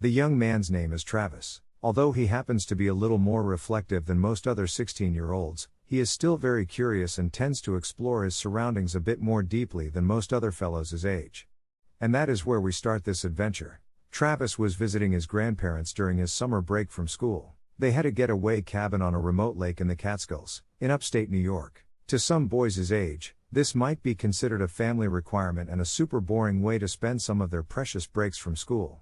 The young man's name is Travis. Although he happens to be a little more reflective than most other 16-year-olds, he is still very curious and tends to explore his surroundings a bit more deeply than most other fellows his age. And that is where we start this adventure. Travis was visiting his grandparents during his summer break from school. They had a getaway cabin on a remote lake in the Catskills, in upstate New York. To some boys his age, this might be considered a family requirement and a super boring way to spend some of their precious breaks from school.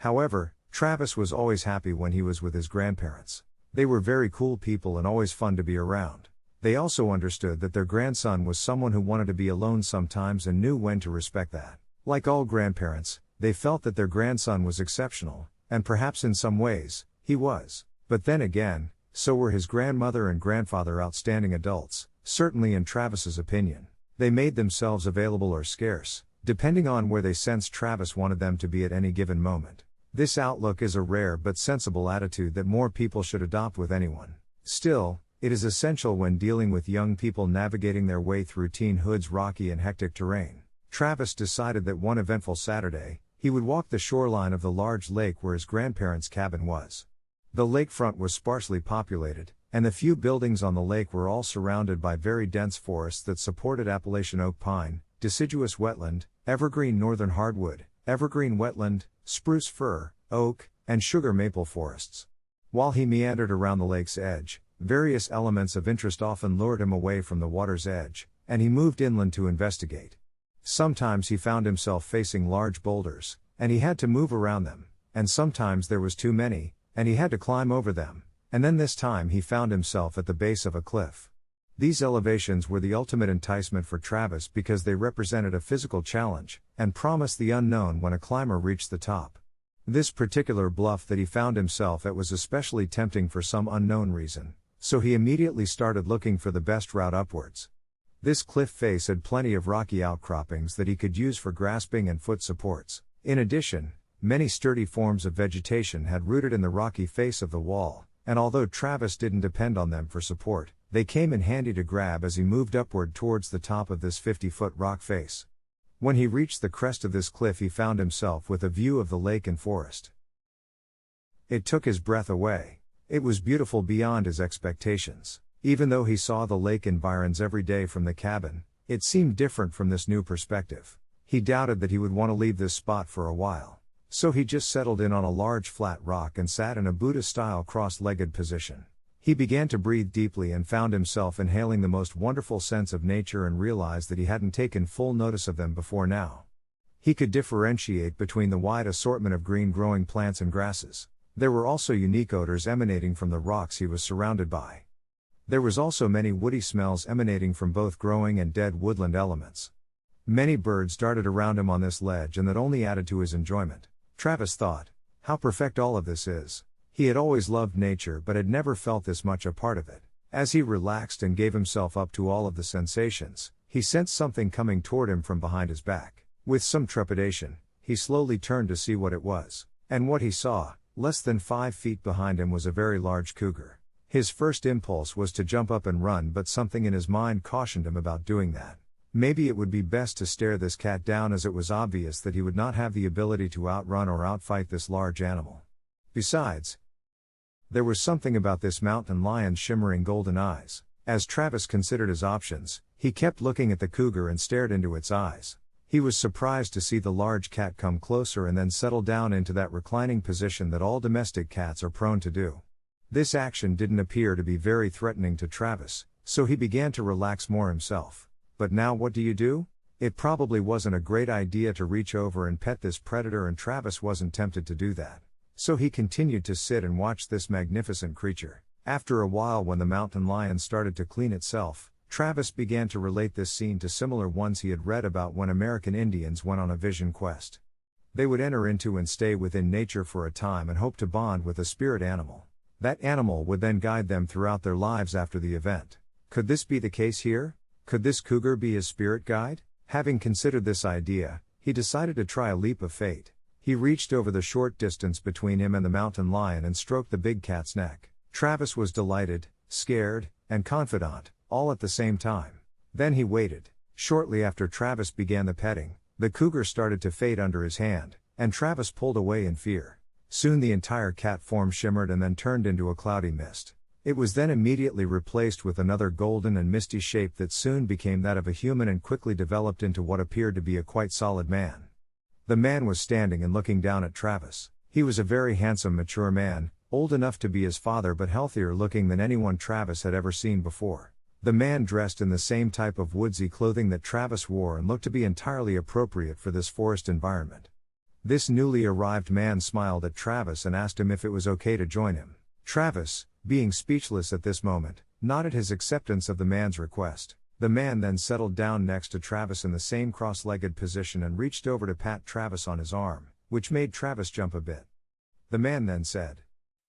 However, Travis was always happy when he was with his grandparents. They were very cool people and always fun to be around. They also understood that their grandson was someone who wanted to be alone sometimes and knew when to respect that. Like all grandparents, they felt that their grandson was exceptional, and perhaps in some ways, he was. But then again, so were his grandmother and grandfather outstanding adults, certainly in Travis's opinion. They made themselves available or scarce, depending on where they sensed Travis wanted them to be at any given moment. This outlook is a rare but sensible attitude that more people should adopt with anyone. Still, it is essential when dealing with young people navigating their way through teenhood's rocky and hectic terrain. Travis decided that one eventful Saturday, he would walk the shoreline of the large lake where his grandparents' cabin was. The lakefront was sparsely populated, and the few buildings on the lake were all surrounded by very dense forests that supported Appalachian oak pine, deciduous wetland, evergreen northern hardwood, evergreen wetland, spruce fir, oak, and sugar maple forests. While he meandered around the lake's edge, various elements of interest often lured him away from the water's edge, and he moved inland to investigate. Sometimes he found himself facing large boulders, and he had to move around them, and sometimes there was too many, and he had to climb over them, and then this time he found himself at the base of a cliff. These elevations were the ultimate enticement for Travis because they represented a physical challenge, and promised the unknown when a climber reached the top. This particular bluff that he found himself at was especially tempting for some unknown reason, so he immediately started looking for the best route upwards. This cliff face had plenty of rocky outcroppings that he could use for grasping and foot supports. In addition, many sturdy forms of vegetation had rooted in the rocky face of the wall, and although Travis didn't depend on them for support, they came in handy to grab as he moved upward towards the top of this 50-foot rock face. When he reached the crest of this cliff he found himself with a view of the lake and forest. It took his breath away. It was beautiful beyond his expectations. Even though he saw the lake environs every day from the cabin, it seemed different from this new perspective. He doubted that he would want to leave this spot for a while. So he just settled in on a large flat rock and sat in a Buddha-style cross-legged position. He began to breathe deeply and found himself inhaling the most wonderful scents of nature and realized that he hadn't taken full notice of them before now. He could differentiate between the wide assortment of green-growing plants and grasses. There were also unique odors emanating from the rocks he was surrounded by. There was also many woody smells emanating from both growing and dead woodland elements. Many birds darted around him on this ledge and that only added to his enjoyment. Travis thought, how perfect all of this is. He had always loved nature but had never felt this much a part of it. As he relaxed and gave himself up to all of the sensations, he sensed something coming toward him from behind his back. With some trepidation, he slowly turned to see what it was. And what he saw, less than 5 feet behind him, was a very large cougar. His first impulse was to jump up and run, but something in his mind cautioned him about doing that. Maybe it would be best to stare this cat down, as it was obvious that he would not have the ability to outrun or outfight this large animal. Besides, there was something about this mountain lion's shimmering golden eyes. As Travis considered his options, he kept looking at the cougar and stared into its eyes. He was surprised to see the large cat come closer and then settle down into that reclining position that all domestic cats are prone to do. This action didn't appear to be very threatening to Travis, so he began to relax more himself. But now what do you do? It probably wasn't a great idea to reach over and pet this predator, and Travis wasn't tempted to do that. So he continued to sit and watch this magnificent creature. After a while, when the mountain lion started to clean itself, Travis began to relate this scene to similar ones he had read about when American Indians went on a vision quest. They would enter into and stay within nature for a time and hope to bond with a spirit animal. That animal would then guide them throughout their lives after the event. Could this be the case here? Could this cougar be his spirit guide? Having considered this idea, he decided to try a leap of faith. He reached over the short distance between him and the mountain lion and stroked the big cat's neck. Travis was delighted, scared, and confident, all at the same time. Then he waited. Shortly after Travis began the petting, the cougar started to fade under his hand, and Travis pulled away in fear. Soon the entire cat form shimmered and then turned into a cloudy mist. It was then immediately replaced with another golden and misty shape that soon became that of a human and quickly developed into what appeared to be a quite solid man. The man was standing and looking down at Travis. He was a very handsome, mature man, old enough to be his father but healthier looking than anyone Travis had ever seen before. The man dressed in the same type of woodsy clothing that Travis wore and looked to be entirely appropriate for this forest environment. This newly arrived man smiled at Travis and asked him if it was okay to join him. Travis, being speechless at this moment, nodded his acceptance of the man's request. The man then settled down next to Travis in the same cross-legged position and reached over to pat Travis on his arm, which made Travis jump a bit. The man then said,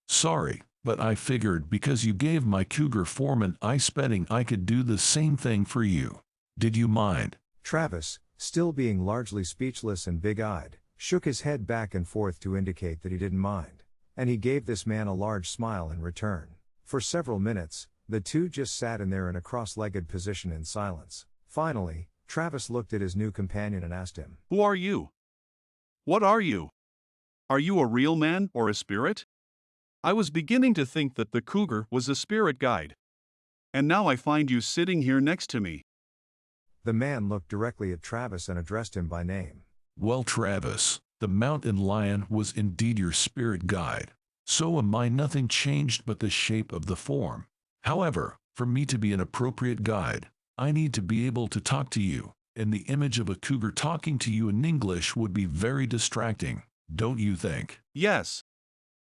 "Sorry, but I figured because you gave my cougar form an ice bedding I could do the same thing for you. Did you mind?" Travis, still being largely speechless and big-eyed, shook his head back and forth to indicate that he didn't mind. And he gave this man a large smile in return. For several minutes, the two just sat in there in a cross-legged position in silence. Finally, Travis looked at his new companion and asked him, "Who are you? What are you? Are you a real man or a spirit? I was beginning to think that the cougar was a spirit guide. And now I find you sitting here next to me." The man looked directly at Travis and addressed him by name. "Well, Travis, the mountain lion was indeed your spirit guide. So am I. Nothing changed but the shape of the form. However, for me to be an appropriate guide, I need to be able to talk to you, and the image of a cougar talking to you in English would be very distracting, don't you think?" "Yes.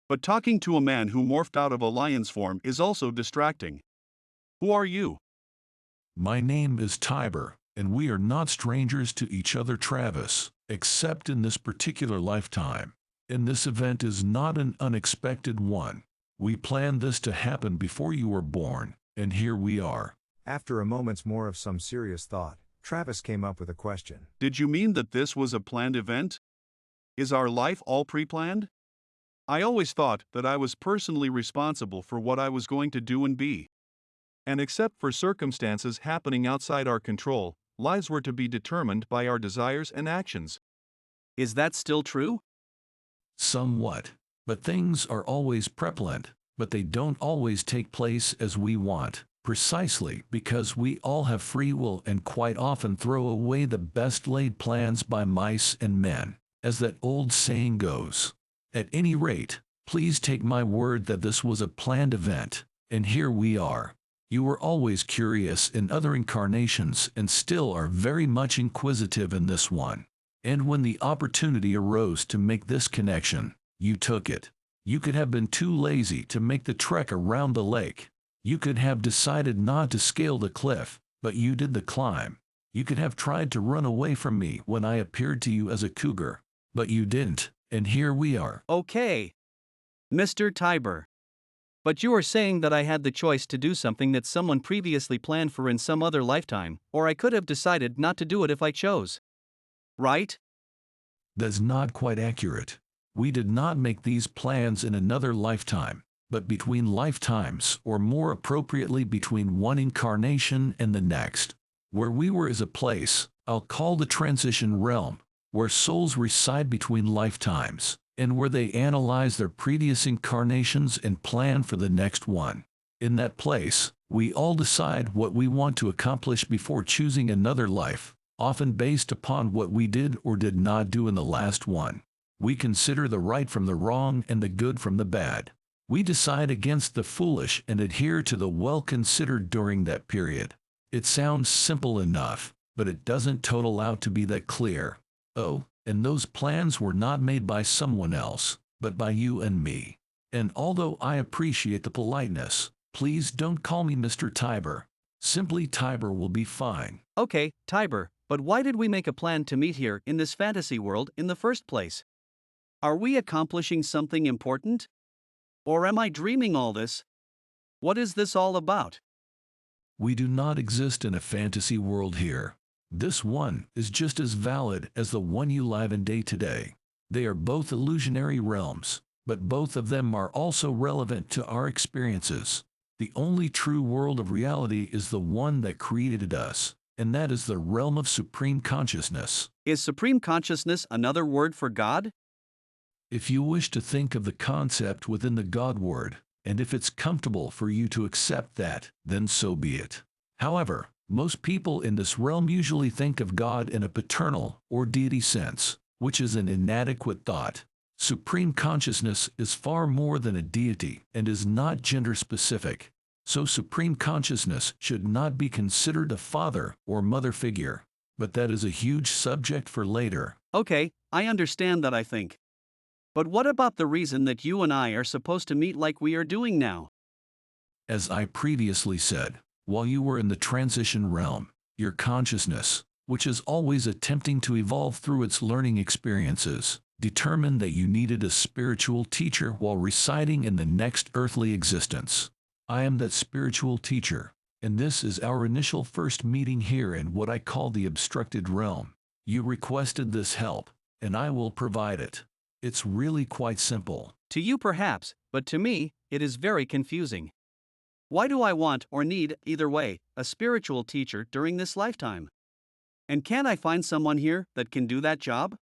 But talking to a man who morphed out of a lion's form is also distracting. Who are you?" "My name is Tiber, and we are not strangers to each other, Travis, except in this particular lifetime. And this event is not an unexpected one. We planned this to happen before you were born, and here we are." After a moment's more of some serious thought, Travis came up with a question. "Did you mean that this was a planned event? Is our life all pre-planned? I always thought that I was personally responsible for what I was going to do and be. And except for circumstances happening outside our control, lives were to be determined by our desires and actions. Is that still true?" "Somewhat. But things are always prevalent, but they don't always take place as we want, precisely because we all have free will and quite often throw away the best laid plans by mice and men, as that old saying goes. At any rate, please take my word that this was a planned event, and here we are. You were always curious in other incarnations and still are very much inquisitive in this one. And when the opportunity arose to make this connection, you took it. You could have been too lazy to make the trek around the lake. You could have decided not to scale the cliff, but you did the climb. You could have tried to run away from me when I appeared to you as a cougar, but you didn't, and here we are." "Okay, Mr. Tiber. But you are saying that I had the choice to do something that someone previously planned for in some other lifetime, or I could have decided not to do it if I chose. Right?" "That's not quite accurate. We did not make these plans in another lifetime, but between lifetimes, or more appropriately between one incarnation and the next. Where we were is a place, I'll call the transition realm, where souls reside between lifetimes, and where they analyze their previous incarnations and plan for the next one. In that place, we all decide what we want to accomplish before choosing another life, often based upon what we did or did not do in the last one. We consider the right from the wrong and the good from the bad. We decide against the foolish and adhere to the well-considered during that period. It sounds simple enough, but it doesn't total out to be that clear. Oh, and those plans were not made by someone else, but by you and me. And although I appreciate the politeness, please don't call me Mr. Tiber. Simply Tiber will be fine." "Okay, Tiber, but why did we make a plan to meet here in this fantasy world in the first place? Are we accomplishing something important? Or am I dreaming all this? What is this all about?" We do not exist in a fantasy world here. This one is just as valid as the one you live in day to day. They are both illusionary realms, but both of them are also relevant to our experiences. The only true world of reality is the one that created us, and that is the realm of supreme consciousness. Is supreme consciousness another word for God? If you wish to think of the concept within the God word, and if it's comfortable for you to accept that, then so be it. However, most people in this realm usually think of God in a paternal or deity sense, which is an inadequate thought. Supreme consciousness is far more than a deity and is not gender-specific. So supreme consciousness should not be considered a father or mother figure. But that is a huge subject for later. Okay, I understand that, I think. But what about the reason that you and I are supposed to meet like we are doing now? As I previously said, while you were in the transition realm, your consciousness, which is always attempting to evolve through its learning experiences, determined that you needed a spiritual teacher while residing in the next earthly existence. I am that spiritual teacher, and this is our initial first meeting here in what I call the obstructed realm. You requested this help, and I will provide it. It's really quite simple. To you perhaps, but to me, it is very confusing. Why do I want or need, either way, a spiritual teacher during this lifetime? And can I find someone here that can do that job?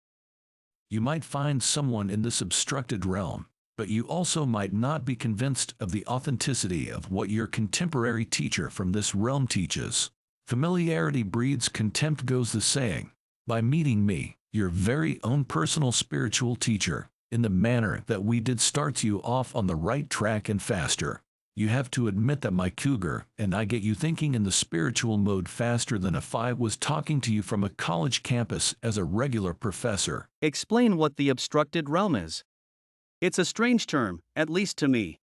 You might find someone in this obstructed realm, but you also might not be convinced of the authenticity of what your contemporary teacher from this realm teaches. Familiarity breeds contempt, goes the saying. By meeting me, your very own personal spiritual teacher, in the manner that we did, starts you off on the right track and faster. You have to admit that my cougar and I get you thinking in the spiritual mode faster than if I was talking to you from a college campus as a regular professor. Explain what the obstructed realm is. It's a strange term, at least to me.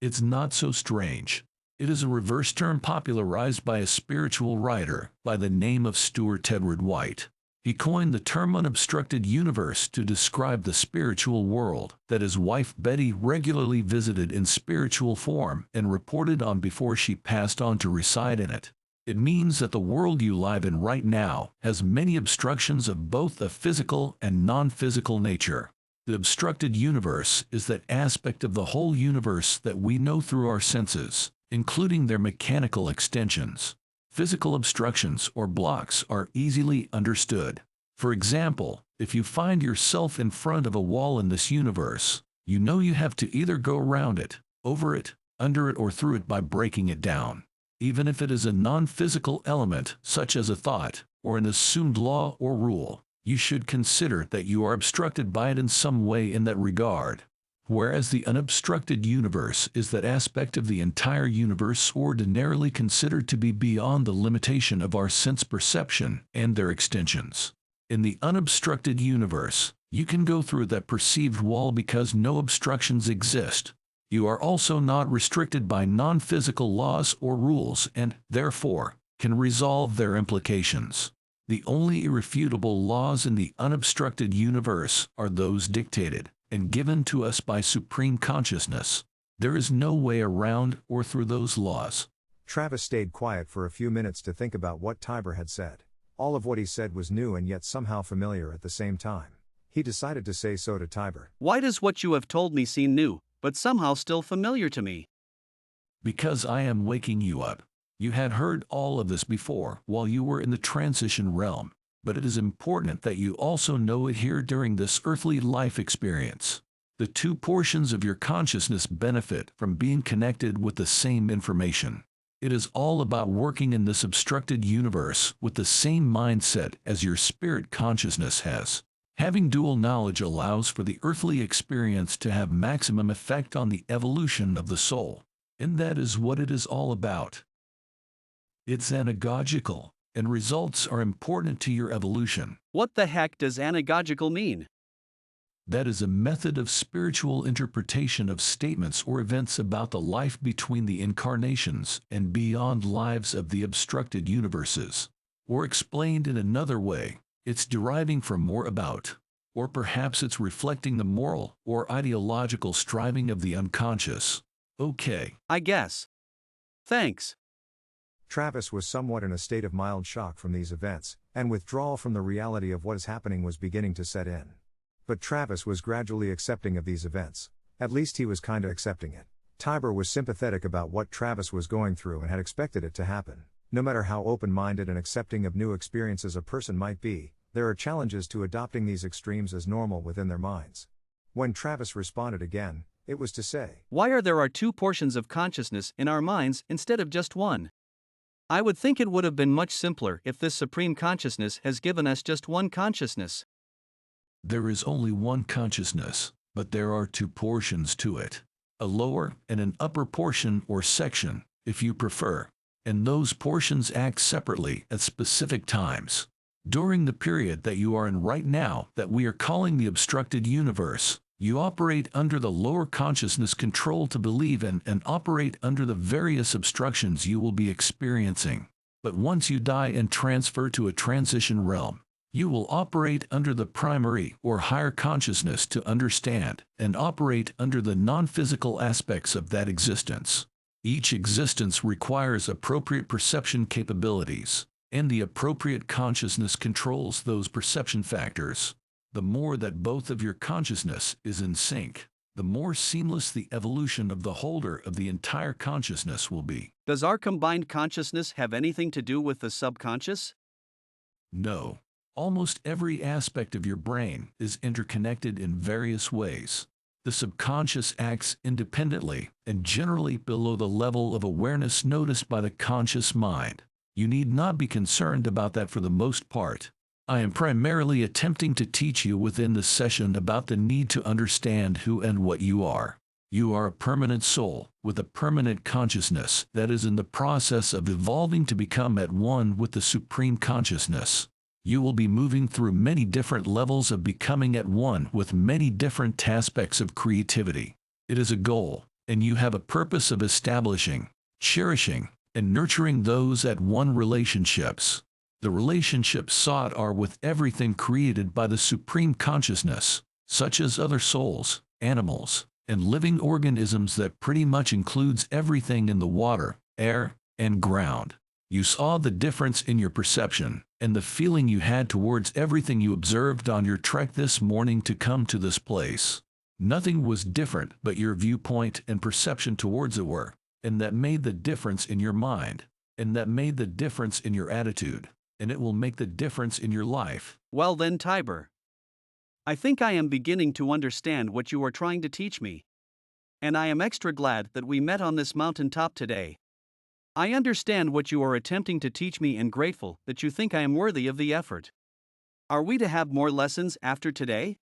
It's not so strange. It is a reverse term popularized by a spiritual writer by the name of Stuart Edward White. He coined the term unobstructed universe to describe the spiritual world that his wife Betty regularly visited in spiritual form and reported on before she passed on to reside in it. It means that the world you live in right now has many obstructions of both a physical and non-physical nature. The obstructed universe is that aspect of the whole universe that we know through our senses, including their mechanical extensions. Physical obstructions or blocks are easily understood. For example, if you find yourself in front of a wall in this universe, you know you have to either go around it, over it, under it, or through it by breaking it down. Even if it is a non-physical element, such as a thought, or an assumed law or rule, you should consider that you are obstructed by it in some way in that regard. Whereas the unobstructed universe is that aspect of the entire universe ordinarily considered to be beyond the limitation of our sense perception and their extensions. In the unobstructed universe, you can go through that perceived wall because no obstructions exist. You are also not restricted by non-physical laws or rules and, therefore, can resolve their implications. The only irrefutable laws in the unobstructed universe are those dictated and given to us by supreme consciousness. There is no way around or through those laws. Travis stayed quiet for a few minutes to think about what Tiber had said. All of what he said was new and yet somehow familiar at the same time. He decided to say so to Tiber. Why does what you have told me seem new, but somehow still familiar to me? Because I am waking you up. You had heard all of this before while you were in the transition realm, but it is important that you also know it here during this earthly life experience. The two portions of your consciousness benefit from being connected with the same information. It is all about working in this obstructed universe with the same mindset as your spirit consciousness has. Having dual knowledge allows for the earthly experience to have maximum effect on the evolution of the soul. And that is what it is all about. It's anagogical, and results are important to your evolution. What the heck does anagogical mean? That is a method of spiritual interpretation of statements or events about the life between the incarnations and beyond lives of the obstructed universes. Or explained in another way, it's deriving from more about, or perhaps it's reflecting the moral or ideological striving of the unconscious. Okay. I guess. Thanks. Travis was somewhat in a state of mild shock from these events, and withdrawal from the reality of what is happening was beginning to set in. But Travis was gradually accepting of these events. At least he was kinda accepting it. Tiber was sympathetic about what Travis was going through and had expected it to happen. No matter how open-minded and accepting of new experiences a person might be, There are challenges to adopting these extremes as normal within their minds. When Travis responded again, it was to say, Why are there two portions of consciousness in our minds instead of just one? I would think it would have been much simpler if this supreme consciousness has given us just one consciousness. There is only one consciousness, but there are two portions to it. A lower and an upper portion or section, if you prefer. And those portions act separately at specific times. During the period that you are in right now that we are calling the obstructed universe, you operate under the lower consciousness control to believe in and operate under the various obstructions you will be experiencing. But once you die and transfer to a transition realm, you will operate under the primary or higher consciousness to understand and operate under the non-physical aspects of that existence. Each existence requires appropriate perception capabilities, and the appropriate consciousness controls those perception factors. The more that both of your consciousness is in sync, the more seamless the evolution of the holder of the entire consciousness will be. Does our combined consciousness have anything to do with the subconscious? No. Almost every aspect of your brain is interconnected in various ways. The subconscious acts independently and generally below the level of awareness noticed by the conscious mind. You need not be concerned about that for the most part. I am primarily attempting to teach you within this session about the need to understand who and what you are. You are a permanent soul with a permanent consciousness that is in the process of evolving to become at one with the supreme consciousness. You will be moving through many different levels of becoming at one with many different aspects of creativity. It is a goal, and you have a purpose of establishing, cherishing, and nurturing those at one relationships. The relationships sought are with everything created by the supreme consciousness, such as other souls, animals, and living organisms that pretty much includes everything in the water, air, and ground. You saw the difference in your perception and the feeling you had towards everything you observed on your trek this morning to come to this place. Nothing was different but your viewpoint and perception towards it were, and that made the difference in your mind, and that made the difference in your attitude, and it will make the difference in your life. Well then, Tiber, I think I am beginning to understand what you are trying to teach me. And I am extra glad that we met on this mountaintop today. I understand what you are attempting to teach me and grateful that you think I am worthy of the effort. Are we to have more lessons after today?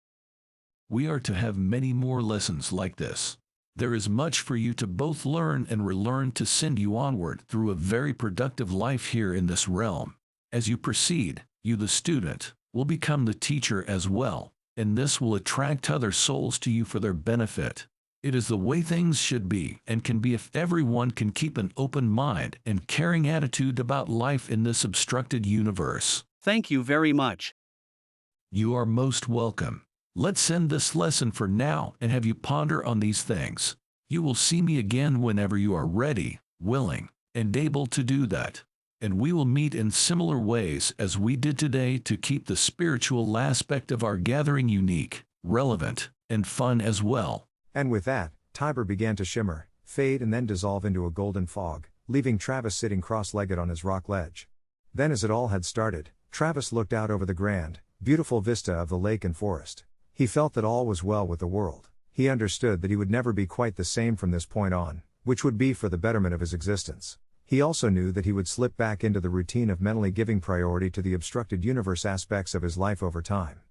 We are to have many more lessons like this. There is much for you to both learn and relearn to send you onward through a very productive life here in this realm. As you proceed, you the student, will become the teacher as well, and this will attract other souls to you for their benefit. It is the way things should be and can be if everyone can keep an open mind and caring attitude about life in this obstructed universe. Thank you very much. You are most welcome. Let's end this lesson for now and have you ponder on these things. You will see me again whenever you are ready, willing, and able to do that. And we will meet in similar ways as we did today to keep the spiritual aspect of our gathering unique, relevant, and fun as well. And with that, Tiber began to shimmer, fade and then dissolve into a golden fog, leaving Travis sitting cross-legged on his rock ledge. Then as it all had started, Travis looked out over the grand, beautiful vista of the lake and forest. He felt that all was well with the world. He understood that he would never be quite the same from this point on, which would be for the betterment of his existence. He also knew that he would slip back into the routine of mentally giving priority to the obstructed universe aspects of his life over time.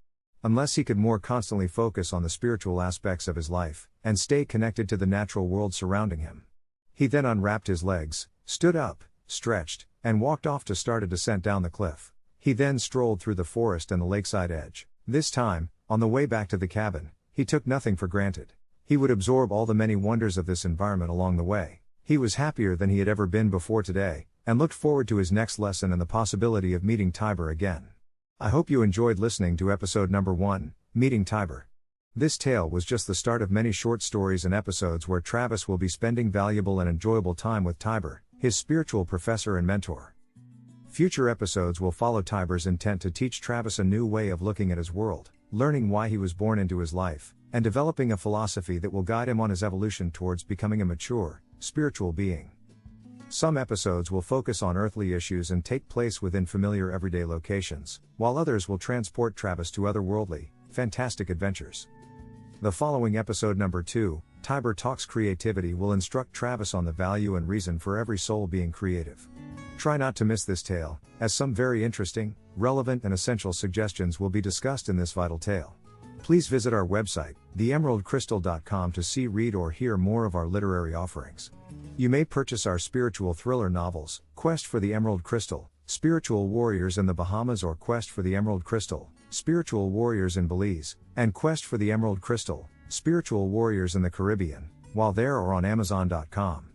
Unless he could more constantly focus on the spiritual aspects of his life, and stay connected to the natural world surrounding him. He then unwrapped his legs, stood up, stretched, and walked off to start a descent down the cliff. He then strolled through the forest and the lakeside edge. This time, on the way back to the cabin, he took nothing for granted. He would absorb all the many wonders of this environment along the way. He was happier than he had ever been before today, and looked forward to his next lesson and the possibility of meeting Tiber again. I hope you enjoyed listening to episode number 1, Meeting Tiber. This tale was just the start of many short stories and episodes where Travis will be spending valuable and enjoyable time with Tiber, his spiritual professor and mentor. Future episodes will follow Tiber's intent to teach Travis a new way of looking at his world, learning why he was born into his life, and developing a philosophy that will guide him on his evolution towards becoming a mature, spiritual being. Some episodes will focus on earthly issues and take place within familiar everyday locations, while others will transport Travis to otherworldly, fantastic adventures. The following episode number 2, Tiber Talks Creativity, will instruct Travis on the value and reason for every soul being creative. Try not to miss this tale, as some very interesting, relevant and essential suggestions will be discussed in this vital tale. Please visit our website, theemeraldcrystal.com, to see, read or hear more of our literary offerings. You may purchase our spiritual thriller novels, Quest for the Emerald Crystal, Spiritual Warriors in the Bahamas, or Quest for the Emerald Crystal, Spiritual Warriors in Belize, and Quest for the Emerald Crystal, Spiritual Warriors in the Caribbean, while there or on Amazon.com.